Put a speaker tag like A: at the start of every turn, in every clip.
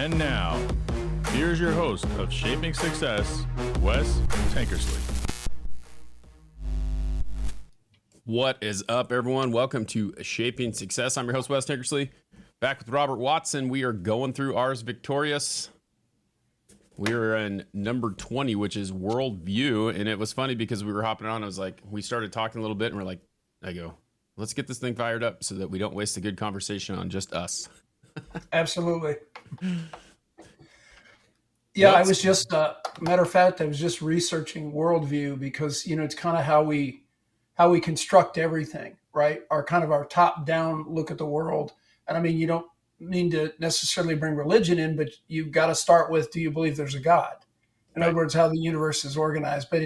A: And now, here's your host of Shaping Success, Wes Tankersley.
B: What is up, everyone? Welcome to Shaping Success. I'm your host, Wes Tankersley. Back with Robert Watson. We are going through Ars Victorious. We are in number 20, which is Worldview. And it was funny because we were hopping on. I was like, we started talking a little bit and we're like, I go, let's get this thing fired up so that we don't waste a good conversation on just us.
C: Absolutely. Yeah, I was just, matter of fact, I was just researching worldview because, it's kind of how we construct everything, right? Our kind of our top down look at the world. And I mean, you don't mean to necessarily bring religion in, but you've got to start with, do you believe there's a God? In other words, how the universe is organized. But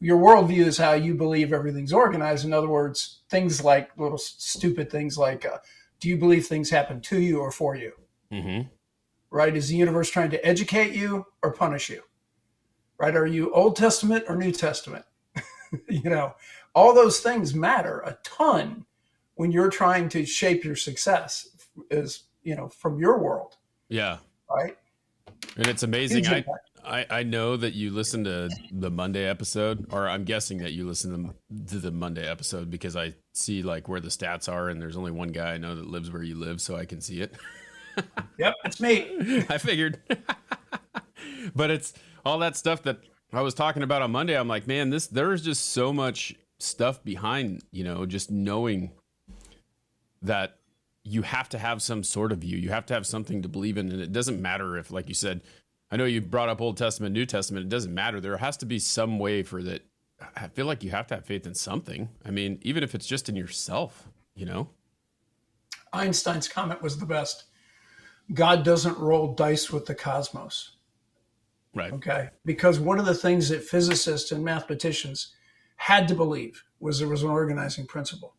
C: your worldview is how you believe everything's organized. In other words, things like little stupid things like, do you believe things happen to you or for you?
B: Mm-hmm.
C: Right? Is the universe trying to educate you or punish you? Right? Are you Old Testament or New Testament? All those things matter a ton when you're trying to shape your success from your world.
B: Yeah.
C: Right.
B: And it's amazing. I know that you listen to the Monday episode, or I'm guessing that you listen to the Monday episode because I see like where the stats are, and there's only one guy I know that lives where you live, so I can see it.
C: Yep, it's me.
B: I figured. But it's all that stuff that I was talking about on Monday. I'm like, man, there's just so much stuff behind, just knowing that you have to have some sort of view. You have to have something to believe in. And it doesn't matter if, like you said, I know you brought up Old Testament, New Testament. It doesn't matter. There has to be some way for that. I feel like you have to have faith in something. I mean, even if it's just in yourself,
C: Einstein's comment was the best. God doesn't roll dice with the cosmos.
B: Right.
C: Okay. Because one of the things that physicists and mathematicians had to believe was there was an organizing principle.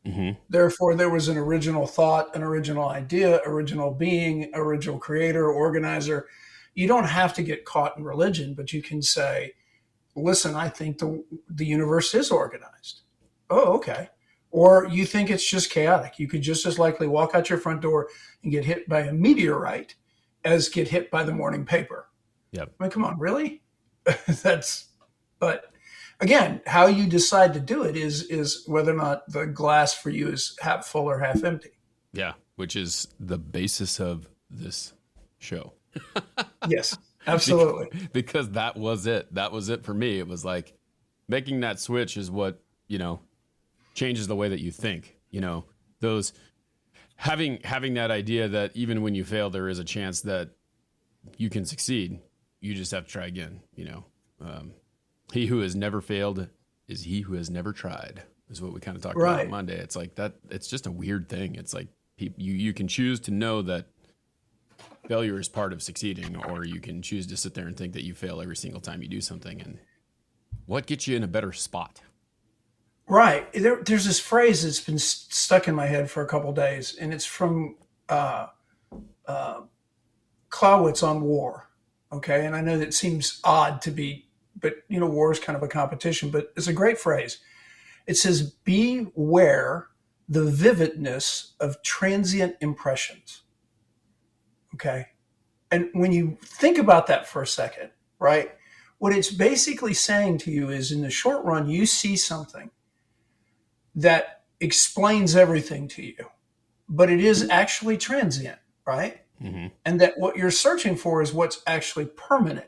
B: Mm-hmm.
C: Therefore, there was an original thought, an original idea, original being, original creator, organizer. You don't have to get caught in religion, but you can say, listen, I think the universe is organized. Oh, okay. Or you think it's just chaotic. You could just as likely walk out your front door and get hit by a meteorite as get hit by the morning paper.
B: Yep.
C: I mean, come on, really? But again, how you decide to do it is whether or not the glass for you is half full or half empty.
B: Yeah, which is the basis of this show.
C: Yes, absolutely.
B: Because that was it. That was it for me. It was like making that switch is what, changes the way that you think. Those having that idea that even when you fail, there is a chance that you can succeed. You just have to try again. He who has never failed is he who has never tried, is what we kind of talked about on Monday. It's like that. It's just a weird thing. It's like you can choose to know that failure is part of succeeding, or you can choose to sit there and think that you fail every single time you do something. And what gets you in a better spot?
C: Right. There's this phrase that's been stuck in my head for a couple of days, and it's from Clausewitz on war. Okay. And I know that seems odd to be, but war is kind of a competition, but it's a great phrase. It says, beware the vividness of transient impressions. Okay. And when you think about that for a second, right, what it's basically saying to you is in the short run, you see something that explains everything to you, but it is actually transient, right?
B: Mm-hmm.
C: And that what you're searching for is what's actually permanent.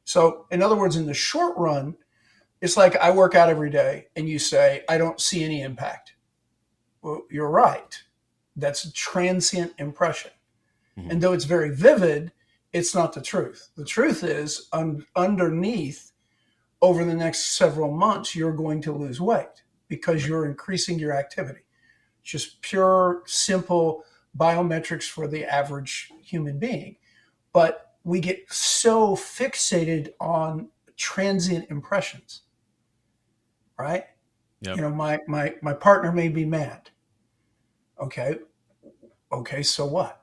C: So in other words, in the short run, it's like I work out every day and you say, I don't see any impact. Well, you're right. That's a transient impression. Mm-hmm. And though it's very vivid, it's not the truth. The truth is underneath, over the next several months, you're going to lose weight because you're increasing your activity. Just pure, simple biometrics for the average human being. But we get so fixated on transient impressions, right?
B: Yep.
C: My partner may be mad. Okay, so what?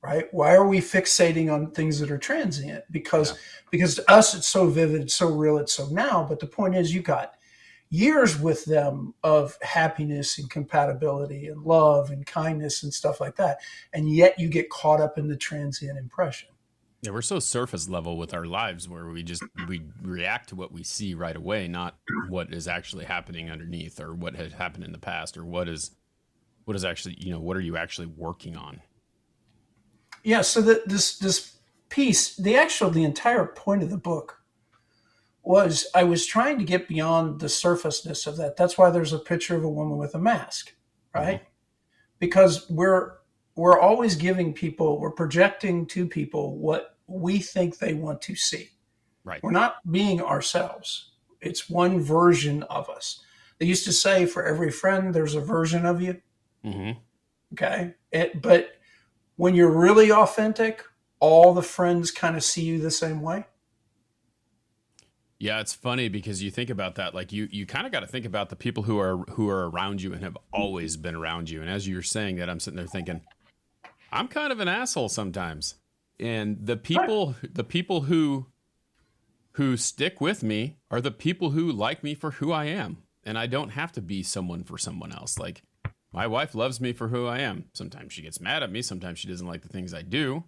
C: Right? Why are we fixating on things that are transient? Because to us it's so vivid, it's so real, it's so now. But the point is, you got years with them of happiness and compatibility and love and kindness and stuff like that. And yet you get caught up in the transient impression.
B: Yeah, we're so surface level with our lives where we react to what we see right away, not what is actually happening underneath or what had happened in the past or what is actually, what are you actually working on?
C: Yeah. So this piece, the entire point of the book was I was trying to get beyond the surfaceness of that. That's why there's a picture of a woman with a mask, right?
B: Mm-hmm.
C: Because we're always we're projecting to people what we think they want to see.
B: Right.
C: We're not being ourselves. It's one version of us. They used to say for every friend, there's a version of you.
B: Mm-hmm.
C: Okay. But when you're really authentic, all the friends kind of see you the same way.
B: Yeah, it's funny because you think about that. Like you kind of got to think about the people who are around you and have always been around you. And as you were saying that, I'm sitting there thinking, I'm kind of an asshole sometimes. And the people who stick with me are the people who like me for who I am. And I don't have to be someone for someone else. Like my wife loves me for who I am. Sometimes she gets mad at me. Sometimes she doesn't like the things I do.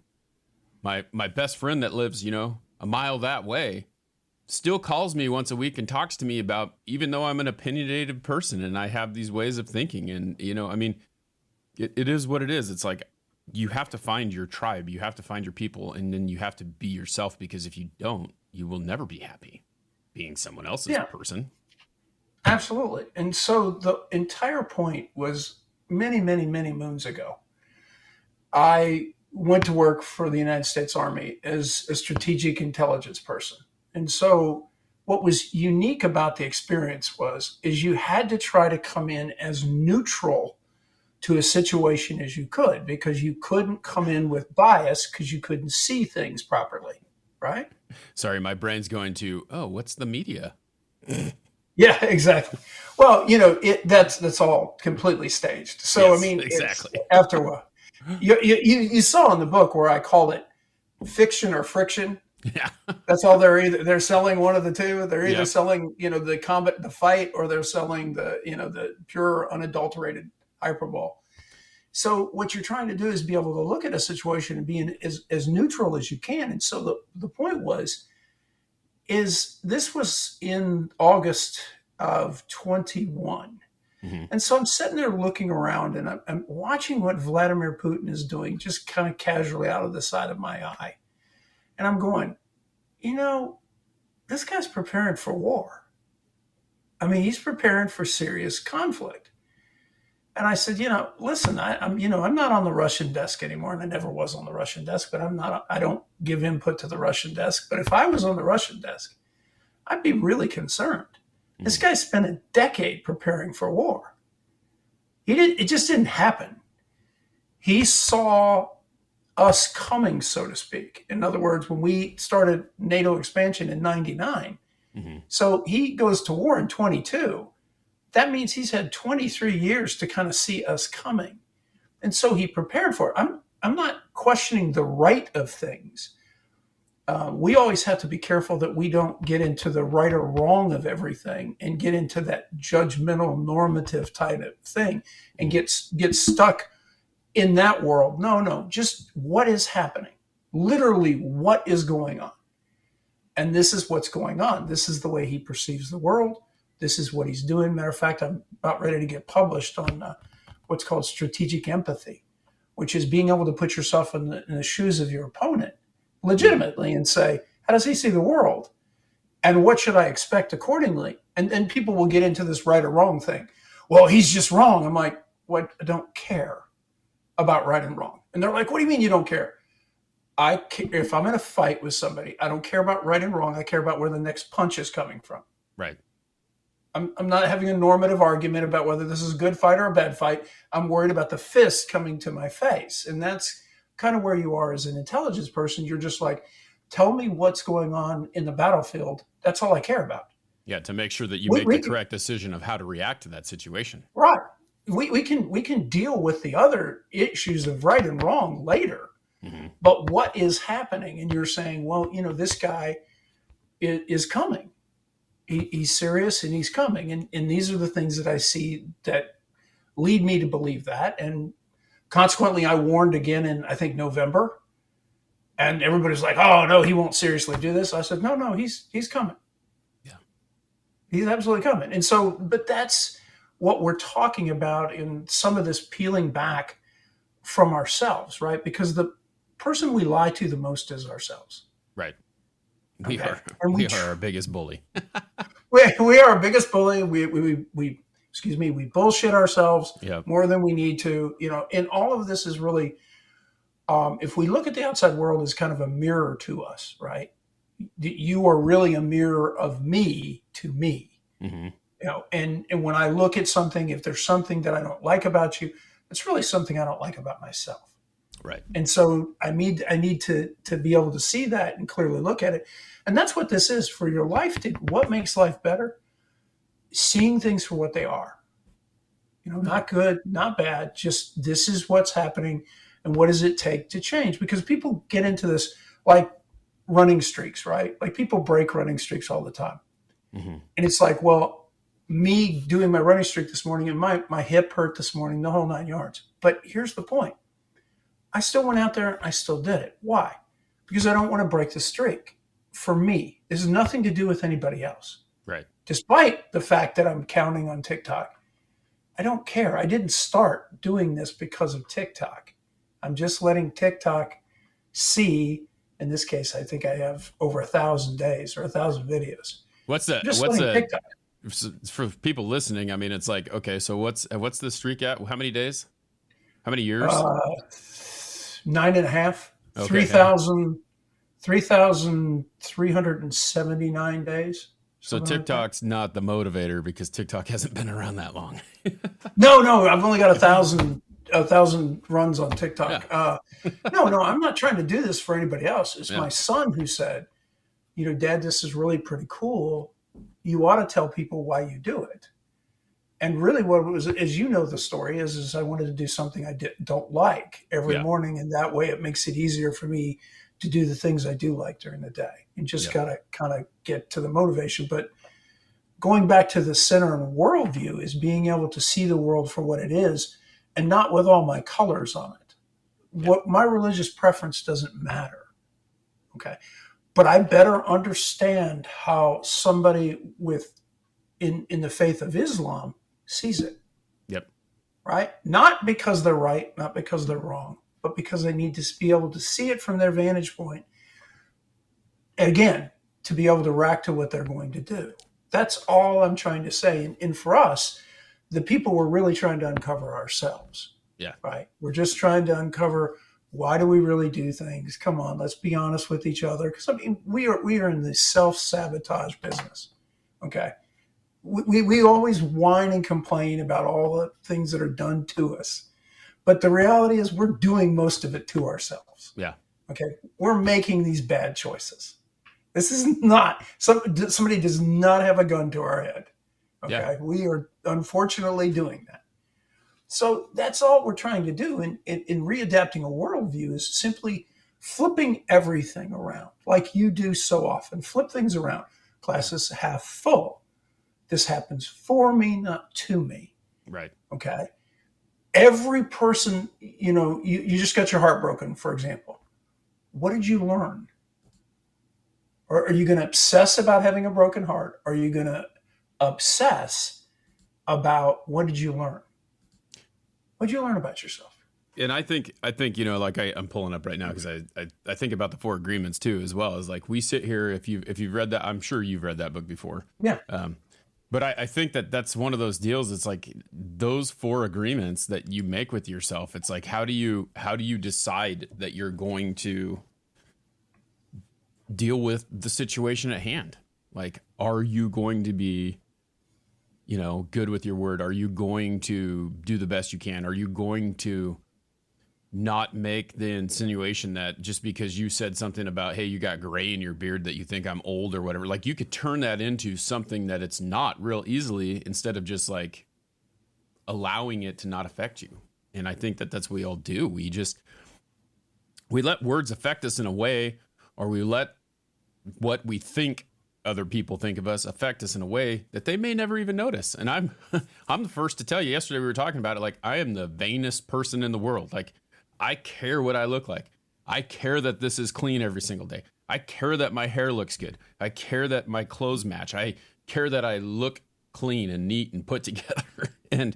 B: My best friend that lives, a mile that way still calls me once a week and talks to me about, even though I'm an opinionated person and I have these ways of thinking. And, it is what it is. It's like, you have to find your tribe. You have to find your people. And then you have to be yourself, because if you don't, you will never be happy being someone else's person.
C: Absolutely. And so the entire point was many, many, many moons ago, I went to work for the United States Army as a strategic intelligence person. And so what was unique about the experience is you had to try to come in as neutral to a situation as you could, because you couldn't come in with bias because you couldn't see things properly. Right?
B: Sorry, my brain's going to, what's the media?
C: Yeah, exactly. Well, that's all completely staged. So,
B: Yes,
C: I mean,
B: exactly.
C: It's after what you saw in the book where I call it fiction or friction.
B: Yeah.
C: That's all they're selling one of the two. They're either selling, the fight, or they're selling the pure unadulterated hyperbole. So what you're trying to do is be able to look at a situation and be as neutral as you can. And so the point this was in August of 21. Mm-hmm. And so I'm sitting there looking around and I'm watching what Vladimir Putin is doing, just kind of casually out of the side of my eye. And I'm going, this guy's preparing for war. I mean, he's preparing for serious conflict. And I said, listen, I'm not on the Russian desk anymore, and I never was on the Russian desk, but I don't give input to the Russian desk. But if I was on the Russian desk, I'd be really concerned. Mm-hmm. This guy spent a decade preparing for war. It just didn't happen. He saw us coming, so to speak. In other words, when we started NATO expansion in 99, mm-hmm. So he goes to war in 22. That means he's had 23 years to kind of see us coming. And so he prepared for it. I'm not questioning the right of things. We always have to be careful that we don't get into the right or wrong of everything and get into that judgmental normative type of thing and get stuck in that world. No, just what is happening. Literally, what is going on? And this is what's going on. This is the way he perceives the world. This is what he's doing. Matter of fact, I'm about ready to get published on what's called strategic empathy, which is being able to put yourself in the shoes of your opponent legitimately and say, how does he see the world? And what should I expect accordingly? And then people will get into this right or wrong thing. Well, he's just wrong. I'm like, what? I don't care about right and wrong. And they're like, what do you mean you don't care? If I'm in a fight with somebody, I don't care about right and wrong. I care about where the next punch is coming from.
B: Right.
C: I'm not having a normative argument about whether this is a good fight or a bad fight. I'm worried about the fist coming to my face. And that's kind of where you are as an intelligence person. You're just like, tell me what's going on in the battlefield. That's all I care about.
B: Yeah, to make sure that you make the correct decision of how to react to that situation.
C: Right. We can deal with the other issues of right and wrong later. Mm-hmm. But what is happening? And you're saying, well, this guy is coming. He's serious and he's coming. And these are the things that I see that lead me to believe that. And consequently, I warned again in, I think, November. And everybody's like, oh, no, he won't seriously do this. I said, no, he's coming.
B: Yeah.
C: He's absolutely coming. And so, but that's what we're talking about in some of this peeling back from ourselves, right? Because the person we lie to the most is ourselves.
B: Right. We
C: Okay.
B: are
C: And
B: we are our biggest bully.
C: we are our biggest bully. We excuse me, we bullshit ourselves
B: Yep.
C: more than we need to, and all of this is really, if we look at the outside world as kind of a mirror to us, right? You are really a mirror of me to me.
B: Mm-hmm.
C: And when I look at something, if there's something that I don't like about you, it's really something I don't like about myself.
B: Right.
C: And so I need to be able to see that and clearly look at it. And that's what this is for your life. What makes life better? Seeing things for what they are. Not good, not bad. Just this is what's happening, and what does it take to change? Because people get into this like running streaks, right? Like people break running streaks all the time.
B: Mm-hmm.
C: And it's like, well, me doing my running streak this morning and my hip hurt this morning, the whole 9 yards. But here's the point. I still went out there and I still did it. Why? Because I don't want to break the streak. For me, this has nothing to do with anybody else.
B: Right.
C: Despite the fact that I'm counting on TikTok, I don't care. I didn't start doing this because of TikTok. I'm just letting TikTok see. In this case, I think I have over 1,000 days or 1,000 videos.
B: What's that?
C: Just
B: What's
C: letting
B: a
C: TikTok.
B: for people listening? I mean, it's like, okay, so what's the streak at? How many days? How many years?
C: 9.5.
B: Okay.
C: 3,379 days.
B: So TikTok's not the motivator because TikTok hasn't been around that long.
C: No, I've only got 1,000 runs on TikTok.
B: Yeah.
C: No, I'm not trying to do this for anybody else. It's
B: Yeah.
C: my son who said, Dad, this is really pretty cool. You ought to tell people why you do it. And really what it was, as you know, the story is I wanted to do something I don't like every morning. And that way it makes it easier for me to do the things I do like during the day and just gotta kind of get to the motivation. But going back to the center and worldview is being able to see the world for what it is and not with all my colors on it. Yeah. What my religious preference doesn't matter. Okay. But I better understand how somebody in the faith of Islam sees it.
B: Yep.
C: Right? Not because they're right, not because they're wrong, but because they need to be able to see it from their vantage point. And again, to be able to react to what they're going to do. That's all I'm trying to say. And for us, the people we're really trying to uncover ourselves.
B: Yeah.
C: Right. We're just trying to uncover, why do we really do things? Come on, let's be honest with each other. Because we are in the self-sabotage business. Okay. We always whine and complain about all the things that are done to us. But the reality is we're doing most of it to ourselves.
B: Yeah.
C: Okay. We're making these bad choices. This is not, somebody does not have a gun to our head. Okay. Yeah. We are unfortunately doing that. So that's all we're trying to do in readapting a worldview is simply flipping everything around like you do so often. Flip things around. Classes half full. This happens for me, not to me.
B: Right.
C: Okay. Every person, you just got your heart broken, for example. What did you learn? Or are you going to obsess about having a broken heart? Or are you going to obsess about what did you learn? What did you learn about yourself?
B: And I think like I'm pulling up right now because I think about the 4 agreements too, as well as like we sit here. If you've read that, I'm sure you've read that book before.
C: Yeah.
B: But I think that's one of those deals. It's like those 4 agreements that you make with yourself. It's like, how do you decide that you're going to deal with the situation at hand? Like, are you going to be, good with your word? Are you going to do the best you can? Are you going to not make the insinuation that just because you said something about, hey, you got gray in your beard that you think I'm old or whatever, like you could turn that into something that it's not real easily instead of just like allowing it to not affect you. And I think that's what we all do. We let words affect us in a way, or we let what we think other people think of us affect us in a way that they may never even notice. And I'm I'm the first to tell you, yesterday we were talking about it, like I am the vainest person in the world. Like I care what I look like. I care that this is clean every single day. I care that my hair looks good. I care that my clothes match. I care that I look clean and neat and put together. And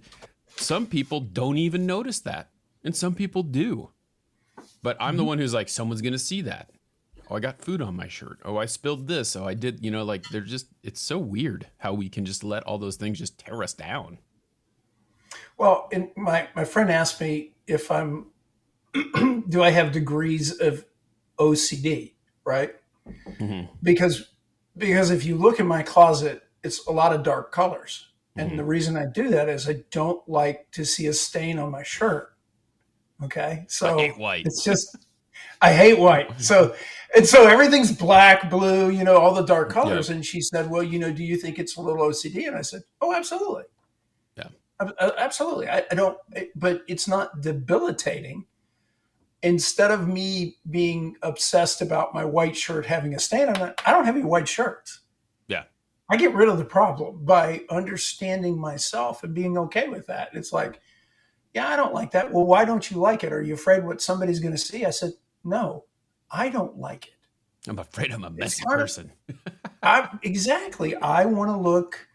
B: some people don't even notice that. And some people do. But I'm the one who's like, someone's going to see that. Oh, I got food on my shirt. Oh, I spilled this. Oh, I did, like they're just, it's so weird how we can just let all those things just tear us down.
C: Well, and my friend asked me if do I have degrees of OCD, right? Mm-hmm. Because if you look in my closet, it's a lot of dark colors. And the reason I do that is I don't like to see a stain on my shirt. Okay. So
B: I hate white.
C: It's just, I hate white. So everything's black, blue, all the dark colors. Yeah. And she said, well, do you think it's a little OCD? And I said, oh, absolutely.
B: Yeah,
C: absolutely. I don't, but it's not debilitating. Instead of me being obsessed about my white shirt having a stain on it, I don't have any white shirts.
B: Yeah.
C: I get rid of the problem by understanding myself and being okay with that. It's like, yeah, I don't like that. Well, why don't you like it? Are you afraid what somebody's going to see? I said, no, I don't like it.
B: I'm afraid I'm a messy person.
C: Exactly. I want to look,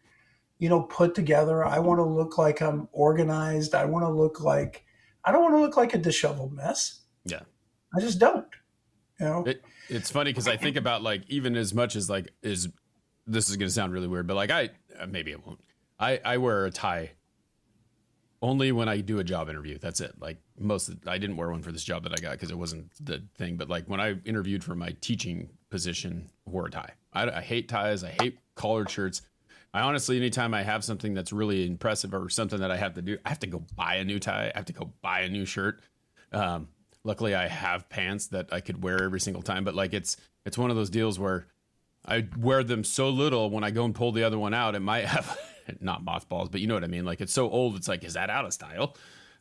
C: put together. I want to look like I'm organized. I don't want to look like a disheveled mess.
B: Yeah.
C: I just don't,
B: It's funny because I think about like, even as much as like, this is going to sound really weird, but like maybe it won't. I wear a tie only when I do a job interview. That's it. Like I didn't wear one for this job that I got because it wasn't the thing. But like when I interviewed for my teaching position, I wore a tie. I hate ties. I hate collared shirts. I honestly, anytime I have something that's really impressive or something that I have to do, I have to go buy a new tie. I have to go buy a new shirt. Luckily, I have pants that I could wear every single time. But like it's one of those deals where I wear them so little when I go and pull the other one out, it might have not mothballs, but you know what I mean? Like it's so old. It's like, is that out of style?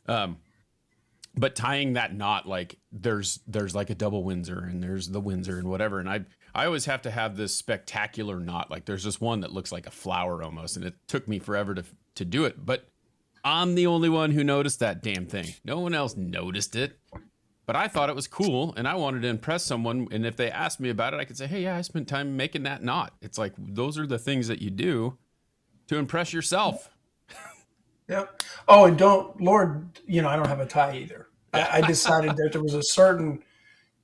B: But tying that knot, like there's like a double Windsor and there's the Windsor and whatever. And I always have to have this spectacular knot. Like there's this one that looks like a flower almost. And it took me forever to do it, but I'm the only one who noticed that damn thing. No one else noticed it. But I thought it was cool, and I wanted to impress someone. And if they asked me about it, I could say, hey, yeah, I spent time making that knot. It's like, those are the things that you do to impress yourself.
C: Yep. Oh, and Lord, I don't have a tie either. I decided that there was a certain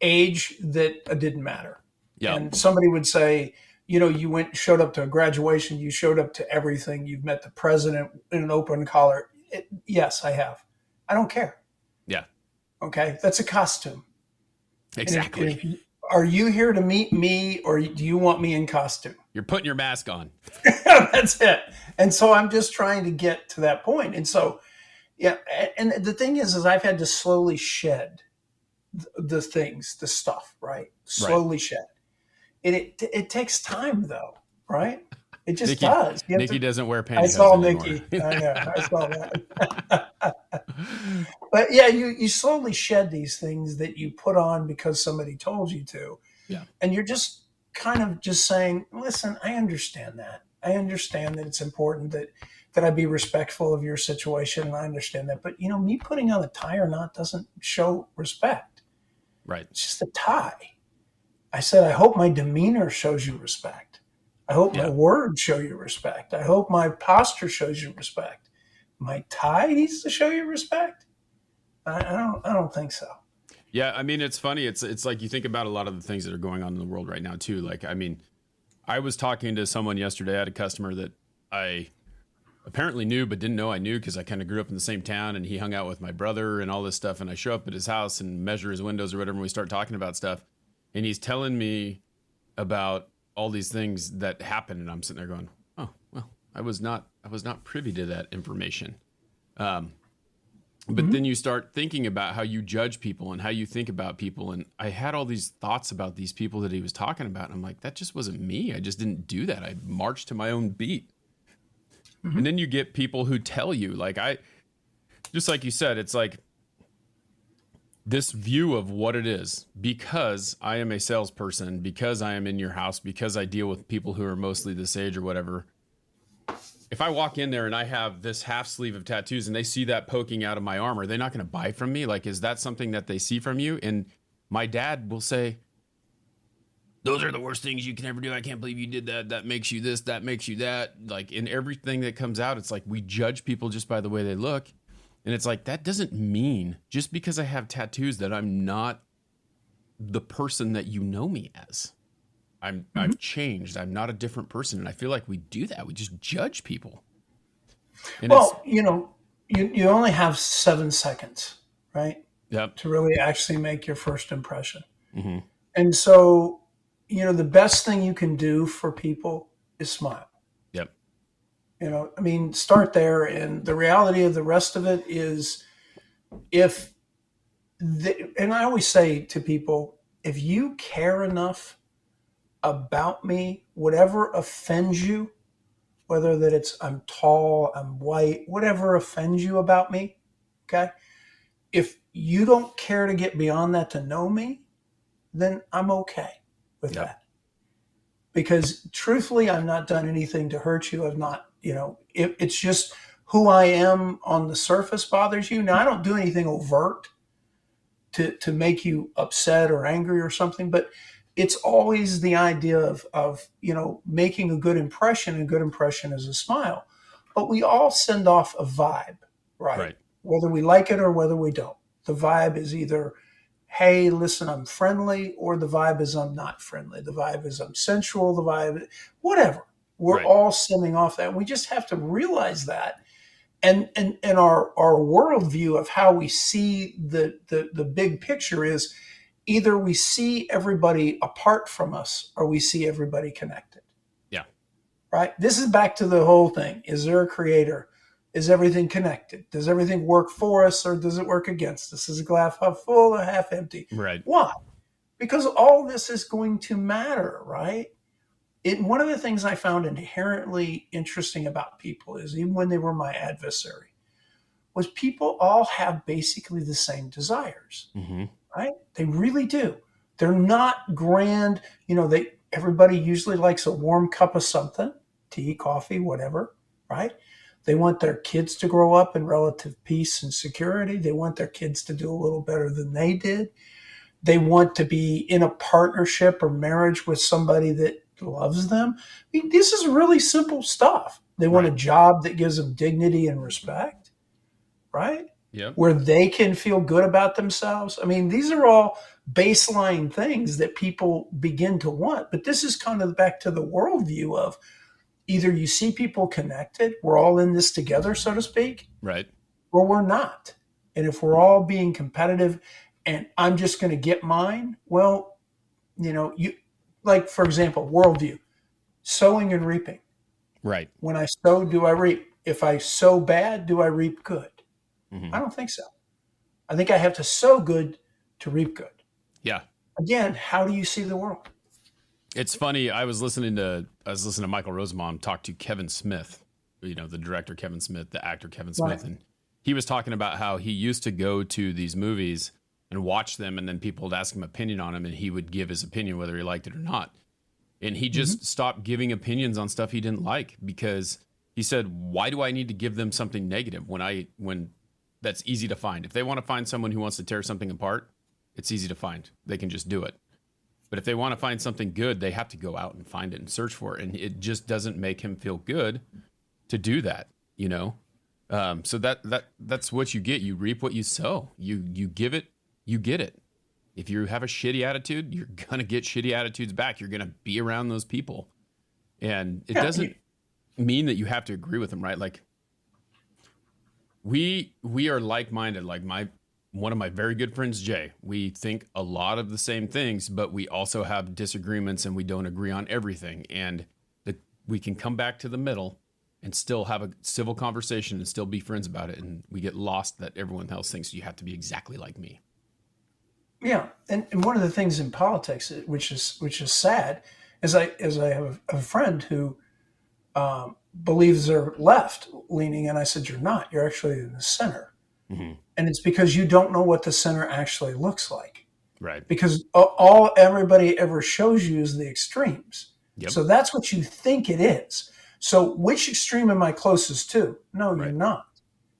C: age that it didn't matter.
B: Yep.
C: And somebody would say, you showed up to a graduation, you showed up to everything, you've met the president in an open collar. Yes, I have. I don't care.
B: Yeah.
C: Okay, that's a costume.
B: Exactly.
C: Are you here to meet me, or do you want me in costume?
B: You're putting your mask on.
C: That's it. And so I'm just trying to get to that point. And so, yeah. And the thing is I've had to slowly shed the stuff, right? Slowly shed. And it takes time, though, right? It just does.
B: Nikki doesn't wear pantyhose.
C: I saw
B: anymore.
C: Nikki. I know. I saw that. But yeah, you slowly shed these things that you put on because somebody told you to.
B: Yeah.
C: And you're just kind of just saying, listen, I understand that. I understand that it's important that I be respectful of your situation. And I understand that. But, me putting on a tie or not doesn't show respect.
B: Right.
C: It's just a tie. I said, I hope my demeanor shows you respect. I hope my words show you respect. I hope my posture shows you respect. My tie needs to show you respect. I don't think so.
B: Yeah, I mean, it's funny. It's like you think about a lot of the things that are going on in the world right now too. Like, I mean, I was talking to someone yesterday. I had a customer that I apparently knew but didn't know I knew because I kind of grew up in the same town, and he hung out with my brother and all this stuff. And I show up at his house and measure his windows or whatever, and we start talking about stuff. And he's telling me about all these things that happen, and I'm sitting there going, oh, well, I was not privy to that information. But then you start thinking about how you judge people and how you think about people. And I had all these thoughts about these people that he was talking about. And I'm like, that just wasn't me. I just didn't do that. I marched to my own beat. And then you get people who tell you, like just like you said, it's like, this view of what it is, because I am a salesperson, because I am in your house, because I deal with people who are mostly this age or whatever. If I walk in there and I have this half sleeve of tattoos and they see that poking out of my arm, are they not going to buy from me? Like, is that something that they see from you? And my dad will say, those are the worst things you can ever do. I can't believe you did that. That makes you this, that makes you that. Like, in everything that comes out, it's like we judge people just by the way they look. And it's like, that doesn't mean just because I have tattoos that I'm not the person that you know me as. I've changed. I'm not a different person. And I feel like we do that. We just judge people. And
C: well, you only have 7 seconds, right?
B: Yep.
C: To really actually make your first impression.
B: Mm-hmm.
C: And so, the best thing you can do for people is smile.
B: Yep.
C: Start there. And the reality of the rest of it is and I always say to people, if you care enough about me, whatever offends you, whether that it's I'm tall, I'm white, whatever offends you about me, okay? If you don't care to get beyond that to know me, then I'm okay with that. Because truthfully, I've not done anything to hurt you. I've not, it's just who I am on the surface bothers you. Now, I don't do anything overt to make you upset or angry or something, but it's always the idea of making a good impression. A good impression is a smile. But we all send off a vibe, right? Whether we like it or whether we don't. The vibe is either, hey, listen, I'm friendly, or the vibe is I'm not friendly. The vibe is I'm sensual. The vibe, whatever. We're all sending off that. We just have to realize that. And our worldview of how we see the big picture is either we see everybody apart from us or we see everybody connected.
B: Yeah.
C: Right? This is back to the whole thing. Is there a creator? Is everything connected? Does everything work for us or does it work against us? Is a glass half full or half empty?
B: Right.
C: Why? Because all this is going to matter, right? One of the things I found inherently interesting about people is, even when they were my adversary, was people all have basically the same desires, right? They really do. They're not grand. Everybody usually likes a warm cup of something, tea, coffee, whatever, right? They want their kids to grow up in relative peace and security. They want their kids to do a little better than they did. They want to be in a partnership or marriage with somebody that loves them. This is really simple stuff. They want a job that gives them dignity and respect, right?
B: Yep.
C: Where they can feel good about themselves. These are all baseline things that people begin to want. But this is kind of back to the worldview of either you see people connected, we're all in this together, so to speak,
B: right,
C: or we're not. And if we're all being competitive and I'm just going to get mine, well, like, for example, worldview, sowing and reaping.
B: Right.
C: When I sow, do I reap? If I sow bad, do I reap good? I don't think so. I think I have to sow good to reap good.
B: Yeah.
C: Again, how do you see the world?
B: It's funny. I was listening to Michael Rosenbaum talk to Kevin Smith, the director Kevin Smith, the actor Kevin Smith, and he was talking about how he used to go to these movies and watch them, and then people would ask him opinion on them, and he would give his opinion whether he liked it or not. And he just stopped giving opinions on stuff he didn't like, because he said, why do I need to give them something negative when that's easy to find? If they want to find someone who wants to tear something apart, it's easy to find. They can just do it. But if they want to find something good, they have to go out and find it and search for it. And it just doesn't make him feel good to do that, So that's what you get. You reap what you sow. You give it, you get it. If you have a shitty attitude, you're going to get shitty attitudes back. You're going to be around those people. And it doesn't mean that you have to agree with them, right? Like, we are like-minded. Like, one of my very good friends, Jay, we think a lot of the same things, but we also have disagreements and we don't agree on everything. And we can come back to the middle and still have a civil conversation and still be friends about it. And we get lost that everyone else thinks you have to be exactly like me.
C: Yeah, and one of the things in politics, which is sad, is I have a friend who believes they're left leaning, and I said, "You're not. You're actually in the center." And it's because you don't know what the center actually looks like.
B: Right.
C: Because all everybody ever shows you is the extremes.
B: Yep.
C: So that's what you think it is. So which extreme am I closest to? No,
B: Right.
C: you're not.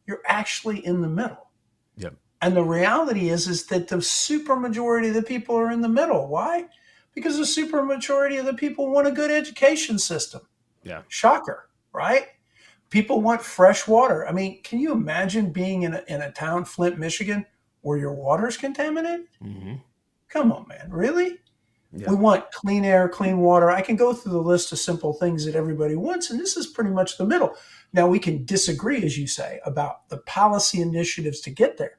C: You're actually in the middle.
B: Yep.
C: And the reality is that the supermajority of the people are in the middle. Why? Because the supermajority of the people want a good education system.
B: Yeah.
C: Shocker, right? People want fresh water. I mean, can you imagine being in a town, Flint, Michigan, where your water is contaminated?
B: Mm-hmm.
C: Come on, man. Really?
B: Yeah.
C: We want clean air, clean water. I can go through the list of simple things that everybody wants, and this is pretty much the middle. Now, we can disagree, as you say, about the policy initiatives to get there,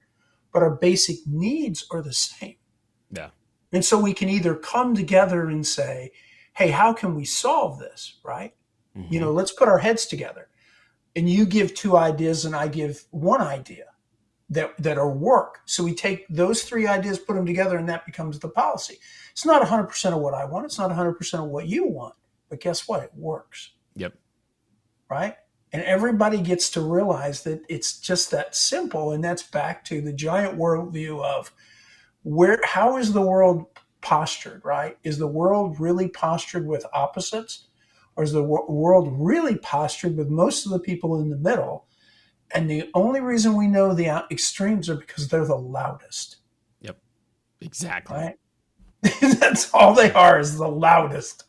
C: but our basic needs are the same.
B: Yeah.
C: And so we can either come together and say, hey, how can we solve this, right?
B: Mm-hmm.
C: Let's put our heads together. And you give two ideas and I give one idea that are work. So we take those three ideas, put them together, and that becomes the policy. It's not 100% of what I want. It's not 100% of what you want. But guess what? It works.
B: Yep.
C: Right? And everybody gets to realize that it's just that simple. And that's back to the giant worldview of how is the world postured, right? Is the world really postured with opposites? Or is the world really postured with most of the people in the middle? And the only reason we know the extremes are because they're the loudest.
B: Yep. Exactly.
C: Right? That's all they are, is the loudest.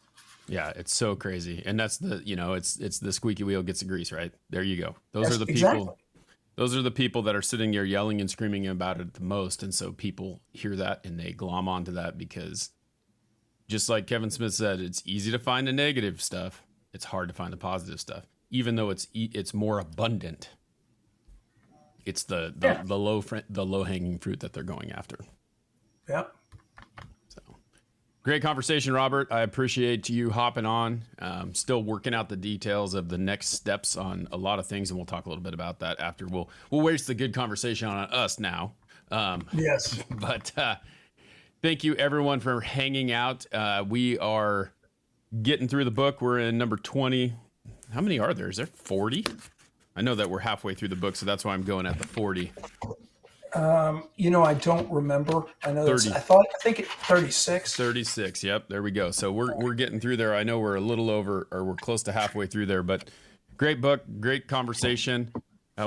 B: Yeah, it's so crazy. And that's it's the squeaky wheel gets the grease, right? There you go. Those are the people.
C: Exactly.
B: Those are the people that are sitting there yelling and screaming about it the most. And so people hear that and they glom onto that because just like Kevin Smith said, it's easy to find the negative stuff. It's hard to find the positive stuff, even though it's more abundant. It's the low hanging fruit that they're going after.
C: Yep.
B: So great conversation, Robert. I appreciate you hopping on. Still working out the details of the next steps on a lot of things, and we'll talk a little bit about that after. We'll waste the good conversation on us now.
C: Yes.
B: But thank you, everyone, for hanging out. We are getting through the book. We're in number 20. How many are there? Is there 40? I know that we're halfway through the book, so that's why I'm going at the 40.
C: I don't remember. I know
B: 30.
C: I think it's 36.
B: 36. Yep, there we go. So we're getting through there. I know we're a little over, or we're close to halfway through there, but great book, great conversation.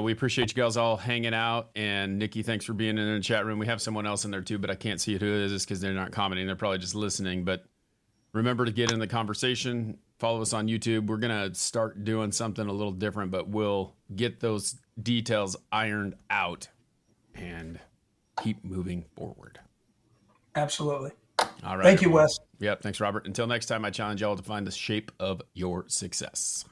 B: We appreciate you guys all hanging out. And Nikki, thanks for being in the chat room. We have someone else in there too, but I can't see who it is because they're not commenting. They're probably just listening. But remember to get in the conversation. Follow us on YouTube. We're going to start doing something a little different, but we'll get those details ironed out and keep moving forward.
C: Absolutely.
B: All right.
C: Thank you, Wes.
B: Yep. Thanks, Robert. Until next time, I challenge y'all to find the shape of your success.